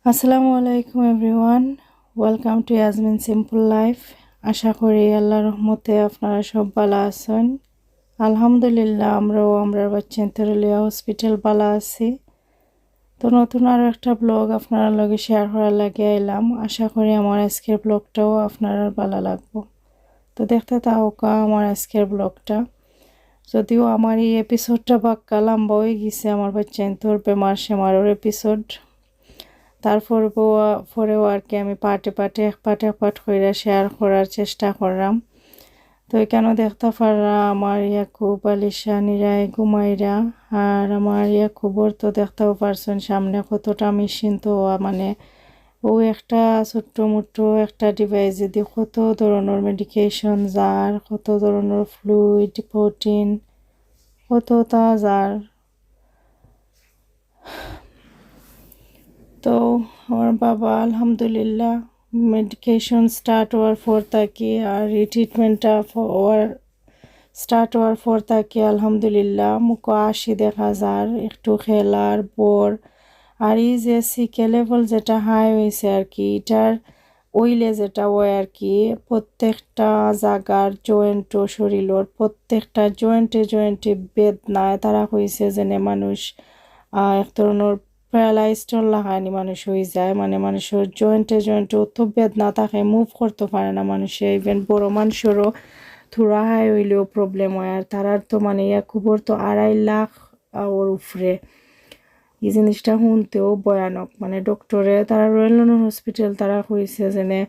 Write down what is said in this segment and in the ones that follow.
আসসালামু আলাইকুম everyone, welcome to Yasmin simple life. আশা করি আল্লাহর রহমতে আপনারা সব ভালো আছেন। আলহামদুলিল্লাহ আমরার বাচ্চা তেরুলিয়া হসপিটাল ভালো আছি। তো নতুন আরও একটা ব্লগ আপনারা লগে শেয়ার করার লাগে এলাম। আশা করি আমার আজকের ব্লগটাও আপনারা ভালো লাগবো। তো দেখতে থাকা আমার আজকের ব্লগটা। যদিও আমার এই এপিসোডটা বাক্কা লম্বা হয়ে গেছে, আমার বাচ্চা তোর বেমার সেমারের এপিসোড। তারপর পরেও আর কি আমি এক পাট করে শেয়ার করার চেষ্টা করলাম। তো এখানে দেখতে পাররা আমার ইয়াকুব আলিশা নিরাই ঘুমাইরা, আর আমার ইয়াকুবর তো দেখতেও পারছেন সামনে কতটা মেশিন। তো মানে ও একটা ছোট্ট মোটো একটা ডিভাইস দিয়ে কত ধরনের মেডিকেশন যার, কত ধরনের ফ্লুইড প্রোটিন কতটা যার। তো আমার বাবা আলহামদুলিল্লাহ মেডিকেশন স্টার্ট হওয়ার পর থাকি আর এই ট্রিটমেন্টটা স্টার্ট হওয়ার পর থাকি আলহামদুলিল্লাহ মুখো আসি দেখা যার, একটু খেলার পর। আর এই যে সিকে লেভেল যেটা হাই হয়েছে আর কি, এটার ওইলে যেটা হয় আর কি, প্রত্যেকটা জাগার জয়েন্ট ও শরীরের প্রত্যেকটা জয়েন্টে বেদনায় তারা হয়েছে যেন মানুষ এক ধরনের প্যারালাইজড লাগানি মানুষ হয়ে যায়। মানে মানুষের জয়েন্টে অত বেদনা থাকে, মুভ করতে পারে না মানুষে। ইভেন বড় মানুষেরও থোড়া হাই হইলেও প্রবলেম হয়। আর তারার তো মানে খবর তো 2.5 লাখ ওর উপরে। এই জিনিসটা শুনতেও ভয়ানক। মানে ডক্টরে তারা রয়্যাল লন্ডন হসপিটাল তারা কইছে যেনে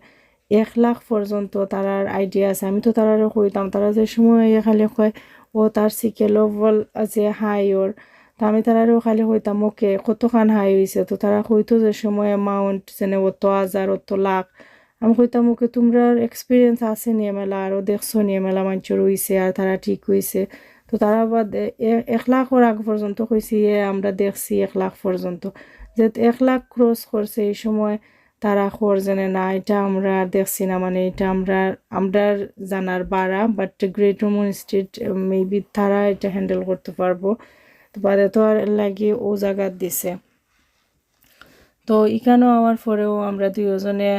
1 লাখ পর্যন্ত তারার আইডিয়া আছে। আমি তো তারারও কইতাম, তারা যে সময় খালি কয় ও তার সিকে লেভেল আছে হাই ওর। তা আমি তারারও খালি কইতাম ওকে কতখান হাই হয়েছে। তো তারা কইতো যে সময় অ্যামাউন্ট যেনে অত হাজার অত লাখ। আমি কইতাম ওকে তোমরা এক্সপিরিয়েন্স আছে নিয়ে মেলা আরও দেখছো নিয়ে মেলা মানুষের হইছে আর তারা ঠিক হইছে। তো তারা আবার 1 লাখের আগ পর্যন্ত কইছি আমরা দেখছি 1 লাখ পর্যন্ত। যে 1 লাখ ক্রস করছে এই সময় তারা খবর জানে না, এটা আমরা দেখছি না। মানে এটা আমরা জানার বাড়া, বাট গ্রেট ওমন স্ট্রিট মেবি তারা এটা হ্যান্ডেল করতে পারবো। তো বাদে তো আর লাগিয়ে ও জায়গা দিছে। তো এখানেও আমার পরেও আমরা দুজনে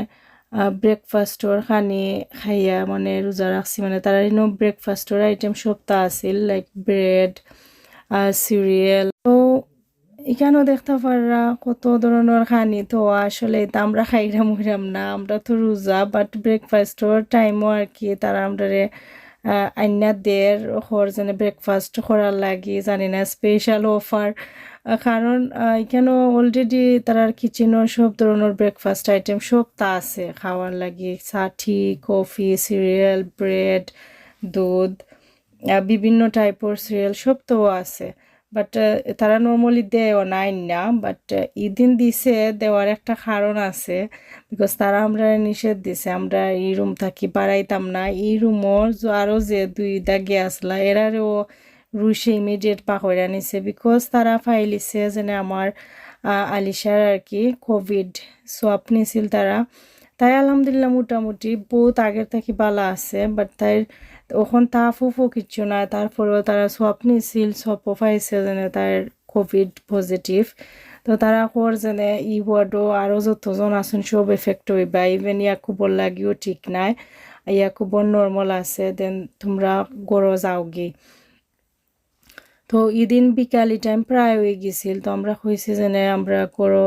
ব্রেকফাস্টর খাইয়া মানে রোজা রাখছি। মানে তারা ব্রেকফাস্টর আইটেম সবটা আছিল, লাইক ব্রেড সিরিয়াল। তো এখানেও দেখতে পাররা কত ধরনের খানি। তো আসলে এটা আমরা খাইরাম হইরাম না, আমরা তো রোজা। বাট ব্রেকফাস্টর টাইমও আর কি তারা আমরা আইনা দের হর যেন ব্রেকফাস্ট করার লাগি জানি না স্পেশাল অফার। কারণ এখানেও অলরেডি তারার কিচেনও সব ধরনের ব্রেকফাস্ট আইটেম সব তা আছে খাওয়ার লাগি। টি কফি সিরিয়াল ব্রেড দুধ বিভিন্ন টাইপের সিরিয়াল সব তো আছে। বাট তারা নর্মালি দেয়ও নাই না। বাট ইদিন দিছে দেওয়ার একটা কারণ আছে, বিকজ তারা আমরা নিষেধ দিছে আমরা এই রুম থাকি বাড়াইতাম না। এই রুমর আরও যে 2টা গেছলা এরারও রুশে ইমিডিয়েট পাকড়া নিছে, বিকজ তারা ফাইলিছে যেন আমার আলিশার আর কি কোভিড সোয়াব নিছিল তারা। তাই আলহামদুলিল্লাহ মোটামুটি বহুত আগের থেকে ভালো আছে। বাট তাই ওখান ফুফু কিচ্ছু না, তারপরেও তারা সোয়াব নিছিল, সোয়াবও পাইছে যেনে তার কোভিড পজিটিভ। তো তারা কর যেনে ই ওয়ার্ডও আরও যতজন আছেন সব এফেক্ট হইবা। ইভেন ইয়াকুবর লাগিও ঠিক নাই, ইয়াকুবর নর্মাল আছে। দেন তোমরা গড় যাওগি। তো ইদিন বিকালি টাইম প্রায় হয়ে গেছিল। তো আমরা কইছি যেনে আমরা গড়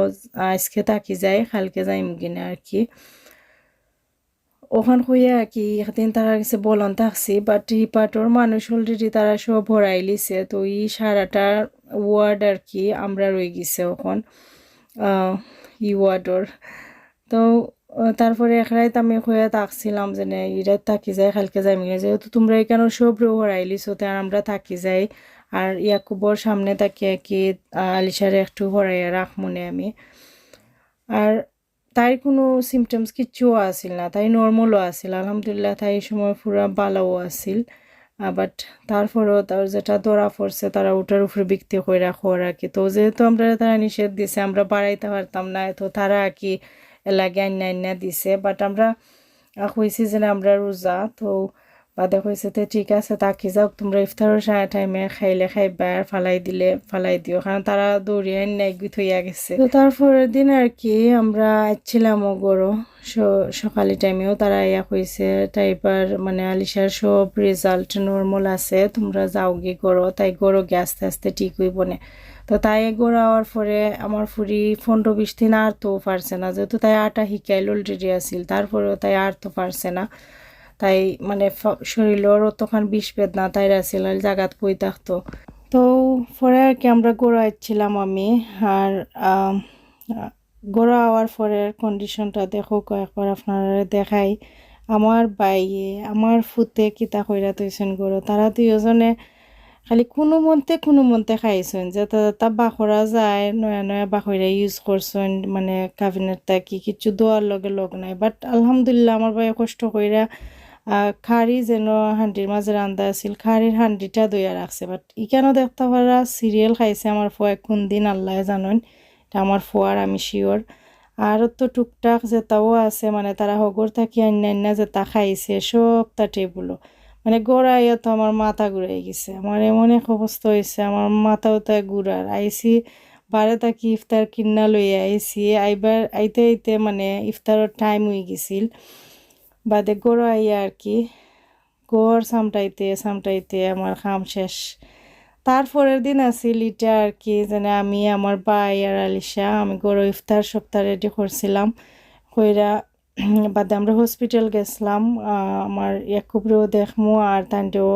আজকে থাকি যাই, কালকে যাইম কিনা আর কি। ওখান হইয়া আর কি একদিন তারা কাছে বলন থাকছি। বাট হিপাটোর মানুষ অলরেডি তারা সব ভরাই লিছে। তো এই সারাটা ওয়ার্ড আর কি আমরা রয়ে গেছে ওখান ই ওয়ার্ডর। তো তারপরে এক রাত আমি হয়ে থাকছিলাম যে ইরাত থাকি যাই কালকে যাই মিলে, যেহেতু তোমরা এখানে সব ভরাই লিছো তাই আমরা থাকি যাই। আর ইয়াকুবর সামনে তাকিয়ে কি আলিশারে একটু ভরাইয়া রাখ মনে আমি। আর তাই কোনো সিমটমস কিচ্ছুও আসিল না, তাই নর্মালও আসিল আলহামদুলিল্লাহ। তাই এই সময় পুরা ভালোও আসিল। বাট তারপরেও তার যেটা ধরা পড়ছে তারা ওটার উপরে বিক্রি করে রাখো আর কি। তো যেহেতু আমরা তারা নিষেধ দিছে আমরা বাড়াইতে পারতাম না, তো তারা আর কি এলাকে আইনা দিছে। বাট আমরা কইছি যে আমরা রোজা। তো বাদে কইছে তে ঠিক আছে তাকি যাও তোমরা ইফতারের টাইমে খাইলে খাইবা আর ফালাই দিলে ফালাই দিও, কারণ তারা দৌড়িয়ে নাই থইয়া গেছে। তো তারপরের দিন আর কি আমরা আসছিলাম ও গরো সকালে টাইমেও তারা ইয়া কইছে টাইপার মানে আলিশার সব রেজাল্ট নর্মাল আছে, তোমরা যাও গিয়ে গরো, তাই গরো গিয়ে আস্তে আস্তে ঠিক হইব না। তো তাই গড় হওয়ার পরে আমার ফুরি 15-20 দিন আর তো পারছে না, যেহেতু তাই আটা শিকাইল অলরেডি আসিল, তারপরেও তাই আর তো পারছে না। তাই মানে শরীরেরও তখন বিষ বেদনা তাই আসিল আর জাগাত পই থাকতো। তো পরে আর কি আমরা গোড়া আসছিলাম আমি আর গোড়া হওয়ার পরের কন্ডিশনটা দেখো কয়েকবার আপনারা দেখাই। আমার বাইয়ে আমার ফুতে কিতা কইরা তৈছেন গড়ো, তারা দুইজনে খালি কোনো মনতে খাইছেন যে তা বাখরা যায় নয়া নয়া বাখরা ইউজ করছেন, মানে কাবিনেটটা কি কিছু দোয়ার লগে লগ নাই। বাট আলহামদুলিল্লাহ আমার ভাই কষ্ট কইরা খাড়ি যেন হান্ডির মাঝে রান্দা আছিল, খাড়ির হান্ডিটা দইয়া রাখছে। বাট ইখানো দেখতে পারা সিরিয়াল খাইছে আমার ফোয়া কোন দিন আল্লাহ জানেন, এটা আমার ফোয়ার আমি শিওর। আর তো টুকটাক যেটাও আছে মানে তারা হগর থাকি আন্যান্য যেটা খাইছে সবটা টেবুলো মানে গোড়াইয়া তো আমার মাথা ঘুরাই গেছে, আমার এমন এক অবস্থা হয়েছে আমার মাথাও তাই ঘুরার আইসি বারে তাকি ইফতার কিনা লইয়া আইসি আইবার আইতে আইতে মানে ইফতারের টাইম হয়ে গেছিল। বাদে গোড়া আইয়া আর কি গোড় সামটাইতে আমার খাম শেষ। তারপরের দিন আছিল এটা আর কি যেন আমি আমার ভাই আর আলিশা আমি গরো ইফতার সপ্তাহ রেডি করছিলাম কইরা বাদে আমরা হসপিটাল গেছিলাম আমার ইয়াকুবরেও দেখমু আর তান্টেও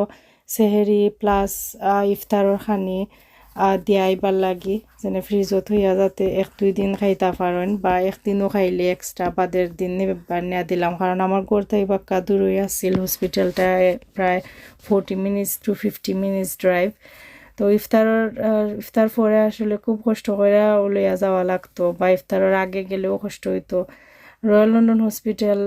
সেহেরি প্লাস ইফতারের খানি দিয়া আইবার লাগি, যেনে ফ্রিজত হইয়া যাতে 1-2 দিন খাইতা পারেন বা একদিনও খাইলে এক্সট্রা বাদের দিন নিয়া দিলাম, কারণ আমার ঘর থেকে বাক্কা দূর হইয়া আসছিল হসপিটালটা প্রায় 40 minutes to 50 minutes ড্রাইভ। তো ইফতার পরে আসলে খুব কষ্ট করে লইয়া যাওয়া লাগতো বা ইফতারের আগে গেলেও কষ্ট হইতো। রয়্যাল লন্ডন হসপিটাল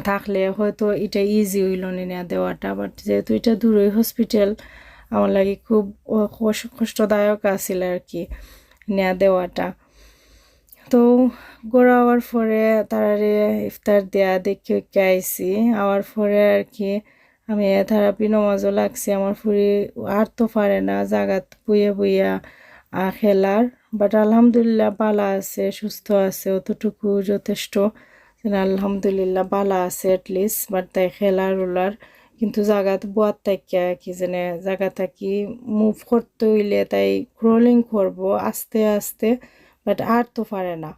থাকলে হয়তো এটা ইজি হইল না দেওয়াটা, বাট যেহেতু এটা দূরই হসপিটাল আমার লাগে খুব কষ্টদায়ক আছিল আর কি নেয়া দেওয়াটা। তো গোড়া হওয়ার পরে তারারে ইফতার দেয়া দেখে আইসি আওয়ার পরে আর কি আমি থেরাপি নমাজও লাগছি, আমার ফুরি আর তো পারে না জাগাত বইয়া খেলার। বাট আলহামদুলিল্লাহ বালা আছে সুস্থ আছে অতটুকু যথেষ্ট, আলহামদুলিল্লাহ বালা আছে অ্যাটলিস্ট। বাট তাই খেলার উলার কিন্তু জাগাত বোয়ার থাকিয়া কি জানে জায়গা থাকি মুভ করতে হইলে তাই ক্রলিং করবো আস্তে আস্তে, বাট আর তো পারে না।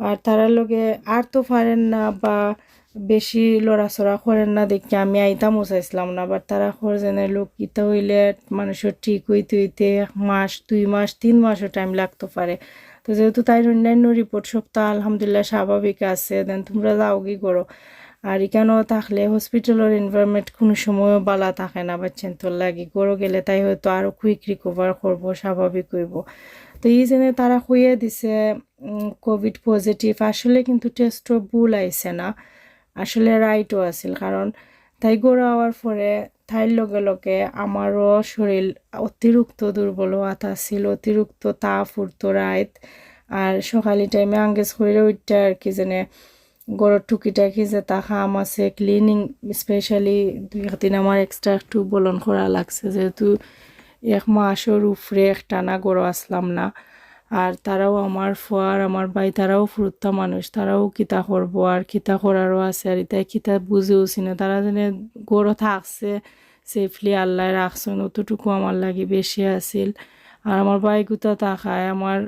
আর তারা লগে আর তো পারেন না বা বেশি লড়াচড়া করেন না দেখি আমি আইতামও চাইছিলাম না, বাট তারা যেনে লোক ইতা হইলে মানুষের ঠিক হইতে 1 মাস 2 মাস 3 মাসও টাইম লাগতে পারে। তো যেহেতু তাই অন্যান্য রিপোর্ট সপ্তাহ আলহামদুলিল্লাহ স্বাভাবিক আছে, দেন তোমরা যাও কি করো। আর এখানেও থাকলে হসপিটালের এনভায়রনমেন্ট কোনো সময়ও বালা থাকে না বাচ্চেন তোর লাগে গড়ো গেলে তাই হয়তো আরও কুইক রিকভার করবো স্বাভাবিক হইব। তো এই জন্য তারা হইয়া দিছে কোভিড পজিটিভ, আসলে কিন্তু টেস্টও ভুল আইছে না, আসলে রাইটও আছিল, কারণ তাই গড়া হওয়ার পরে তাইর লগে লগে আমারও শরীর অতিরিক্ত দুর্বলতা ছিল, অতিরিক্ত তাপ উঠতো রাত। আর সকালে টাইমে আঙ্গেজ করে ওইটা আর কি যেন গড়ের টুকিটাকি যে তা খাম আছে ক্লিনিং স্পেশালি 2 দিন আমার এক্সট্রা একটু বলন করা লাগছে, যেহেতু 1 মাসের উপরে একটানা গড়ো আসলাম না। আর তারাও আমার ফুয়ার আমার ভাই তারাও ফুরুত্তা মানুষ, তারাও কিতা করবো আর কিতা করারও আছে আর এটাই কিতা বুঝেওছি না, তারা যেন গড়ো থাকছে সেফলি আল্লাহ রাখছেন অতটুকু আমার লাগে বেশি আছিল। আর আমার ভাই গুতা তাকায় আমার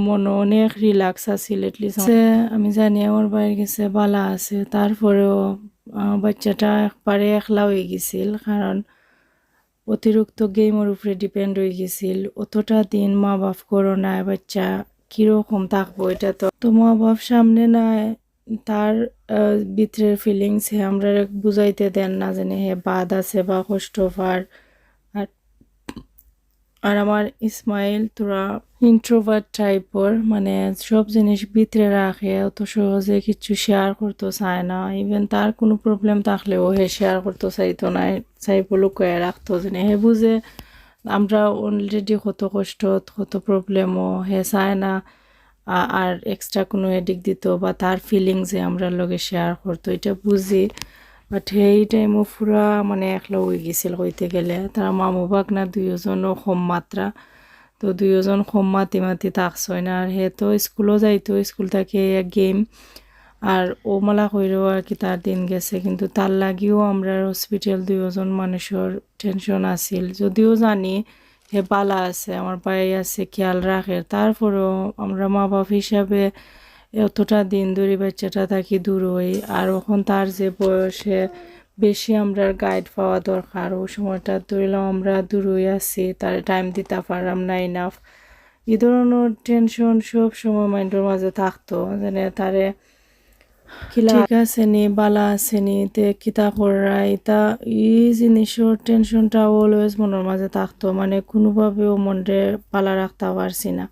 মনে অনেক রিল্যাক্স আছিল, এটলিস্ট আমি জানি আমার ভাইয়ের কাছে বালা আছে। তারপরেও বাচ্চাটা একবারে একলা হয়ে গেছিল, কারণ অতিরিক্ত গেমের উপরে ডিপেন্ড হয়ে গেছিল। অতটা দিন মা বাপ করোনায় বাচ্চা কীরকম থাকবো এটা তো মা বাপ সামনে নাই, তার ভিতরের ফিলিংস হে আমরা বুঝাইতে দেন না জানি হে বাদ আছে বা কষ্ট পার। আর আমার ইসমাইল তোরা ইন্ট্রোভার্ট টাইপর, মানে সব জিনিস ভিতরে রাখে, অত সহজে কিছু শেয়ার করতে চায় না। ইভেন তার কোনো প্রবলেম থাকলেও হে শেয়ার করতে চাইতো না, চাইবো লুকিয়ে রাখতো জানে হে বুঝে আমরা অলরেডি কত কষ্ট কত প্রবলেমও হে চায় না আর এক্সট্রা কোনো এডিক দিত বা তার ফিলিংসে আমরা লগে শেয়ার করতো, এটা বুঝি। বাট সেই টাইমও পুরা মানে একলা হয়ে গেছিল কইতে গেলে তারা মামু বাগনা দুইজনও কম মাত্রা তো দুইজন কম মাতি মাতি থাকছয় না আর হে তো স্কুলও যাইতো স্কুল থেকে গেম আর ও মালা কইরও আর কি তার দিন গেছে কিন্তু তার লাগিও আমরা হসপিটাল দুইজন মানুষের টেনশন আছিল যদিও জানি হে বালা আছে আমার ভাই আছে খেয়াল রাখে তারপরেও আমরা মা বাপ হিসাবে এতটা দিন ধরে বাচ্চাটা থাকি দূর হই আর এখন তার যে বয়সে বেশি আমরা গাইড পাওয়া দরকার ও সময়টা ধরিলাম আমরা দূর হয়ে আছি তার টাইম দিতে পারলাম না ইনাফ এই ধরনের টেনশন সব সময় মাইন্ডের মাঝে থাকতো যেন তারে ঠিক আছে নি বালা আছে নি তে কিতা করা এটা এই জিনিসের টেনশনটা অলওয়েজ মনের মাঝে থাকতো মানে কোনোভাবেও মনরে পালা রাখতে পারছি না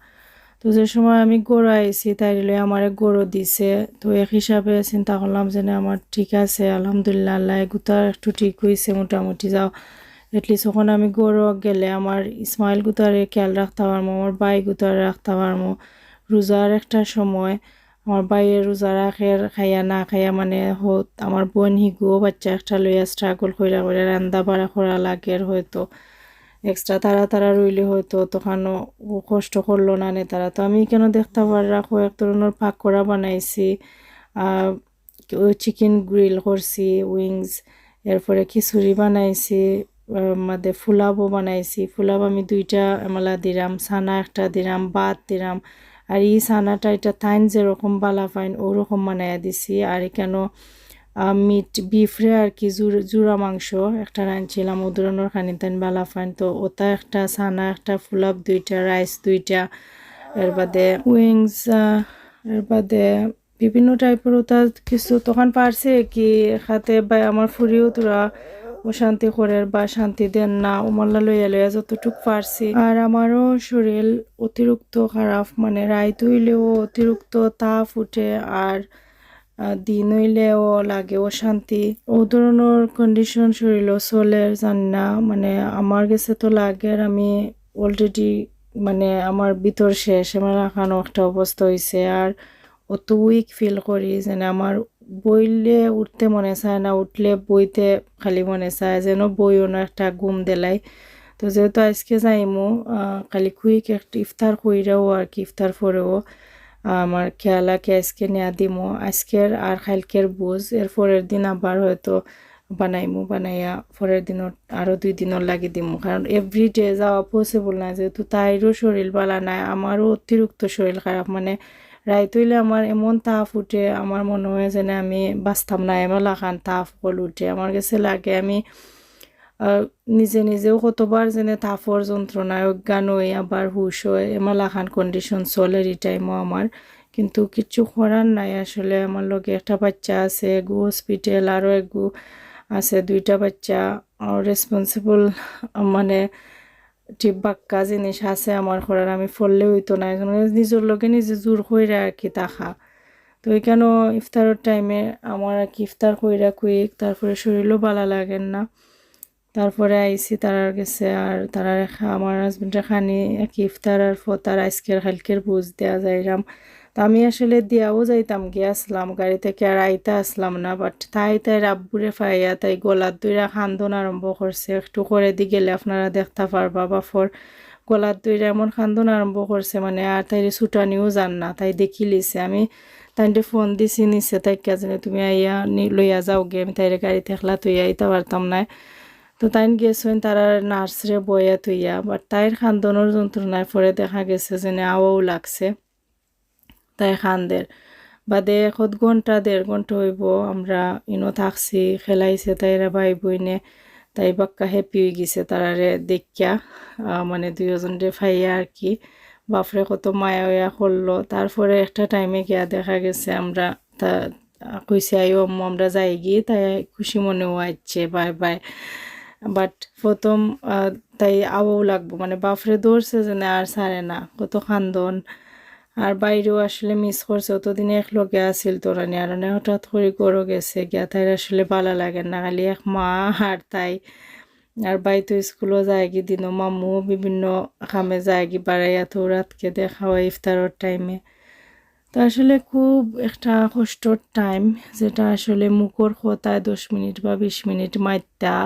তো যে সময় আমি গড় আইছি তাই আমার গড় দিছে তো এক হিসাবে চিন্তা করলাম যে আমার ঠিক আছে আলহামদুলিল্লাহ আল্লাহ গুতা একটু ঠিক হয়েছে মোটামুটি যাও এটলিস্ট ওখানে আমি গড় গেলে আমার ইসমাইল গুতারে খেয়াল রাখতে পারবো আমার বাই গুতারে রাখতে পারবো রোজার একটা সময় আমার বাইয়ের রোজা রাখের খাইয়া না খাইয়া মানে হোত আমার বোন হিগুও বাচ্চা একটা লইয়া স্ট্রাগল কইরা করে রান্দা বাড়া করা লাগের হয়তো এক্সট্রা তারা রইলে হয়তো তখনও কষ্ট করলো না নে তারা তো আমি কেন দেখতে পার রাখো এক ধরনের পাকোড়া বানাইছি চিকেন গ্রিল করছি উইংস এরপরে খিচুড়ি বানাইছি মাঝে ফুলাবও বানাইছি ফুলাব আমি 2টা এমলা দিলাম সানা একটা দিলাম ভাত দিলাম আর এই সানাটা এটা তাইন যেরকম বালা পাইন ওরকম বানাইয়া দিছি আর কেন মিট বিফরে আর কি জুড়া মাংস একটা রাঁধছিলাম ও ধরনের খানি তাইন বালা পাইন তো ওটা একটা সানা একটা ফুলাপ 2টা রাইস 2টা এর বাদে উইংস এর বাদে বিভিন্ন টাইপের ওটা কিছু তখন পারছে কি খাতে বা আমার ফুরিও তোরা অশান্তি করে বা শান্তি দেন না ওমাল্লা লইয়া লইয়া যতটুক পারছি আর আমারও শরীর অতিরিক্ত খারাপ মানে রাইত হইলেও অতিরিক্ত তাপ উঠে আর দিন হইলেও লাগে অশান্তি ও ধরনের কন্ডিশন শরীরও চলে জানি না মানে আমার কাছে তো লাগে আর আমি অলরেডি মানে আমার ভিতর শেষ আমার রাখানো একটা অবস্থা হয়েছে আর অত উইক ফিল করি যেন আমার বইলে উঠতে মনে চায় না উঠলে বইতে খালি মনে চায় যেন বইও না একটা ঘুম দেলাই তো যেহেতু আজকে যাইমু খালি কুইক একটা ইফতার কইরাও আর কি ইফতার পরেও আমার খেয়ালাকে আজকে নেয়া দিমো আজকের আর কালকের বুঝ এর পরের দিন আবার হয়তো বানাইয়া পরের দিনও আরও 2 দিনও লাগি দিমু কারণ এভরিডে যাওয়া পসিবল না যেহেতু তাইরও শরীর বালা নাই আমারও অতিরিক্ত শরীর খারাপ মানে রাইত হইলে আমার এমন তাপ উঠে আমার মনে হয় যেন আমি বাঁচতাম না এমন লাখান তাপ কল উঠে আমার কাছে লাগে আমি নিজেও কতবার যেনে তাপর যন্ত্রণায় অজ্ঞান হই আবার হুশ হয় এমন লাখান কন্ডিশন চলে এই টাইমও আমার কিন্তু কিচ্ছু করার নাই আসলে আমার লগে একটা বাচ্চা আছে গু হসপিটাল আরও একগু আছে 2টা বাচ্চা রেসপন্সিবল মানে ঠিক বাক্কা জিনিস আছে আমার করার আমি ফললে হইতো না নিজের লগে নিজে জোর কইরা আর কি তাহা তো এখানে ইফতারের টাইমে আমার আর কি ইফতার কইরা কুইক তারপরে শরীরও ভালো লাগেন না তারপরে আইসি তারার গেছে আর তারা আমার হাজবেন্ডের খানি এক ইফতার আর ফতার আজকের কালকের বুঝ দেওয়া যাইরাম তো আমি আসলে দিয়াও যাইতাম গিয়ে আসলাম গাড়ি থেকে আর আইতা আসলাম না বাট তাই রাব্বুরে ফাইয়া তাই গলার দইরা খান্দন আরম্ভ করছে একটু করে দি গেলে আপনারা দেখতে পারবা বাফর গলার দইরা এমন খান্দন আরম্ভ করছে মানে আর তাই ছুটানিও যান না তাই দেখি লিছে আমি তাইতে ফোন দিছি নিছে তাই জানে তুমি আইয়া লইয়া যাও গে আমি তাইরে গাড়ি থেকলা তুই আইতে পারতাম না তো তাইন গেছেন তারা নার্সরে বয়া তুইয়া বাট তাইর খান্দনের যন্ত্রণায় পরে দেখা গেছে যে আওয়াও লাগছে তাই খান্দের বাদে 1 ঘন্টা 1.5 ঘন্টা হইব আমরা থাকছি খেলাইছে তাইরা ভাই বইনে তাই বাক্কা হ্যাপি হয়ে গেছে তারারে দেখিয়া মানে দুইজনরে ফাইয়া আর কি বাপরে কত মায়া হইয়া করলো তারপরে একটা টাইমে গিয়া দেখা গেছে আমরা তা কইছে আইও আমরা যাই গিয়ে তাই খুশি মনেও আইছে বাই বাই বাট প্রথম তাই আওয়াও লাগবো মানে বাপরে দৌড়ছে যে না আর ছাড়ে না কত খান্দন আর বাইরেও আসলে মিস করছে অতদিনে এক লগে আসিল তোরা নিয়ে আর হঠাৎ করে গড়ো গেছে গিয়া তাই আসলে ভালো লাগে না খালি এক মা আর তাই আর বাই তো স্কুলও যায় কি দিনও মাম্মু বিভিন্ন কামে যায় কি বাড়াইয়া তো রাতকে দেখা হয় ইফতারের টাইমে তো আসলে খুব একটা কষ্টর টাইম, যেটা আসলে মুখর কথায় 10 মিনিট বা 20 মিনিট মাইতা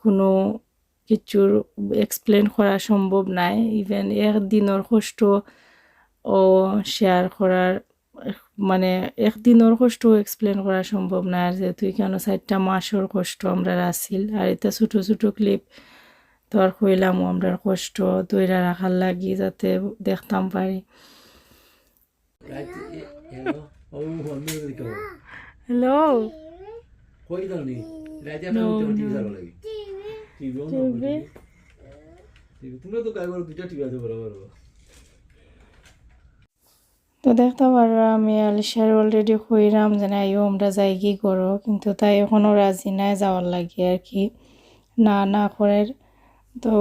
কোনো কিছুর এক্সপ্লেন করা সম্ভব নাই। ইভেন একদিনের কষ্ট ও শেয়ার করার মানে একদিনের কষ্ট এক্সপ্লেন করা সম্ভব না। আর যেহেতু এখানে 4টা মাসের কষ্ট আমরা আসিল, আর এটা ছোটো ছোটো ক্লিপ তো আর কইলামও আমরা কষ্ট দইরা রাখার লাগি যাতে দেখতাম পারি। হ্যালো তো দেখতে পারো আমি আলিশার অলরেডি কইরাম যে না আইও আমরা যাই কি করো, কিন্তু তাই এখনও রাজি নাই যাওয়ার লাগে আর কি, না না করে। তো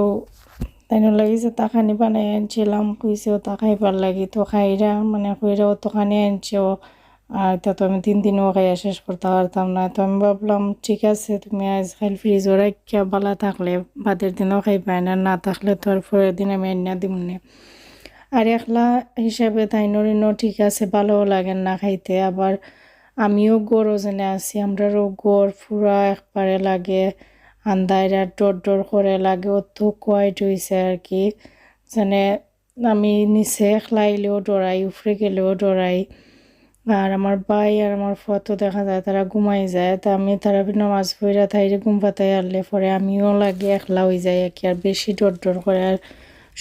তাই লাগিছে তাখানি বানাই আনছিলাম, কইছেও তা খাইবার লাগি, তো খাইরা মানে কইরা অতখানি আনছেও। আর এটা তো আমি 3 দিনও খাইয়া শেষ করতে পারতাম না। তো আমি ভাবলাম ঠিক আছে তুমি আজ খাইল ফ্রিজও রাখিয়া বালা থাকলে বাদের দিনও খাইবাই না, না থাকলে তো আর পরের দিন আমি আনিয়া দিমনে। আর একলা হিসাবে তাইনরিনও ঠিক আছে, ভালোও লাগেন না খাইতে। আবার আমিও গড়ও জেনে আছি, আমরারও গড় পুরা একবারে লাগে আন্দাইরা ডর করে লাগে, অত কোয়াইট হয়েছে আর কি। যেনে আমি নিচে খেলাইলেও ডরাই, উফরে গেলেও ডরাই। আর আমার ভাই আর আমার ফটো দেখা যায় তারা ঘুমাই যায়, তা আমি তারা নামাজ পড়া থাইরে ঘুম পাতাই আনলে পরে আমিও লাগে একলা হয়ে যাই আর কি, আর বেশি ডর করে। আর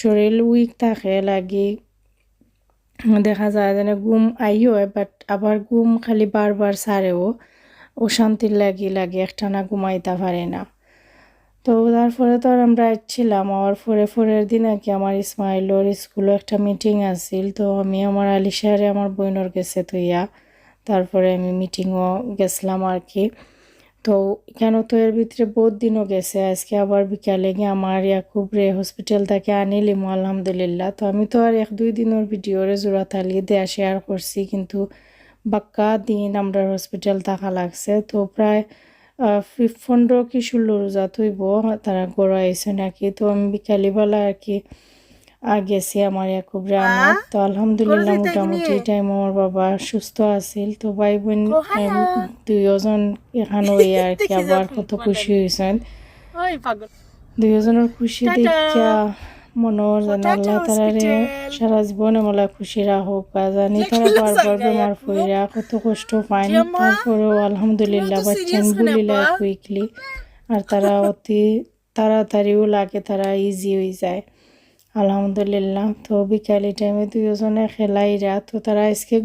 শরীর উইক থাকে লাগি, দেখা যায় যেন ঘুম আইও, বাট আবার ঘুম খালি বারবার সারেও অশান্তির লাগে একটানা ঘুমাইতে পারে না। তো তারপরে তো আর আমরা আসছিলাম, আর পরের দিন আর কি আমার ইসমাইলর স্কুলে একটা মিটিং আসছিল। তো আমি আমার আলিশারে আমার বোনের গেছে তুইয়া, তারপরে আমি মিটিংও গেছিলাম আর কি। তো কেন তো এর ভিতরে বহুত দিনও গেছে, আজকে আবার বিকালে গিয়ে আমার ইয়াকুব রে হসপিটাল থেকে আনিলিম আলহামদুলিল্লাহ। তো আমি তো আর 1-2 দিনের ভিডিওরে জোড়া থালি দেয়া শেয়ার করছি, কিন্তু বাক্কা দিন আমরা হসপিটাল থাকা লাগছে। তো প্রায় 15 কি 16 রোজা হইব তারা গড়া আইছে নাকি। তো আমি বিকালিবেলা আর কি গেছি আমার ইয়াকুব রানত। তো আলহামদুলিল্লাহ মোটামুটি টাইম আমার বাবা সুস্থ আছিল। তো ভাই বোন দুইজন এখানে হইয়া আর কি আবার কত খুশি হয়েছেন। দুইজনের খুশি দেখিয়া মনোর যেন আল্লাহ তারারে সারা জীবনে মলা খুশি রাখুক। জানি তারা বারবার বেমার ফইরা কত কষ্ট পায়, তারপরেও আলহামদুলিল্লাহ বাচ্চান বলিলা কুইকলি। আর তারা অতি তাড়াতাড়িও লাগে, তারা ইজি হয়ে যায় আলহামদুলিল্লাহ। তো বিকালি টাইমে দুজনে খেলাইরা, তো তারা আজকে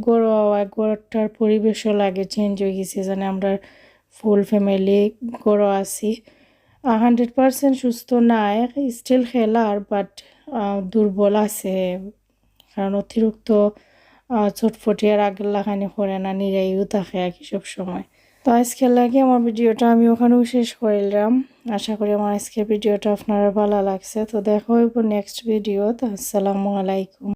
গড়টার পরিবেশও লাগে চেঞ্জ হয়ে গেছে, যেন আমরা ফুল ফ্যামিলি গড় আছি। 100% সুস্থ নাই, স্টিল খেলার, বাট দুর্বল আছে, কারণ অতিরিক্ত চটফটিয়ার আগের লাখানি করে না, নিরাইও থাকে আর কি সব সময়। তো আজকের লাগে আমার ভিডিওটা আমি ওখানেও শেষ করলাম। আশা করি আমার আজকের ভিডিওটা আপনারা ভালো লাগছে। তো দেখা হইব নেক্সট ভিডিও। তো আসসালামু আলাইকুম।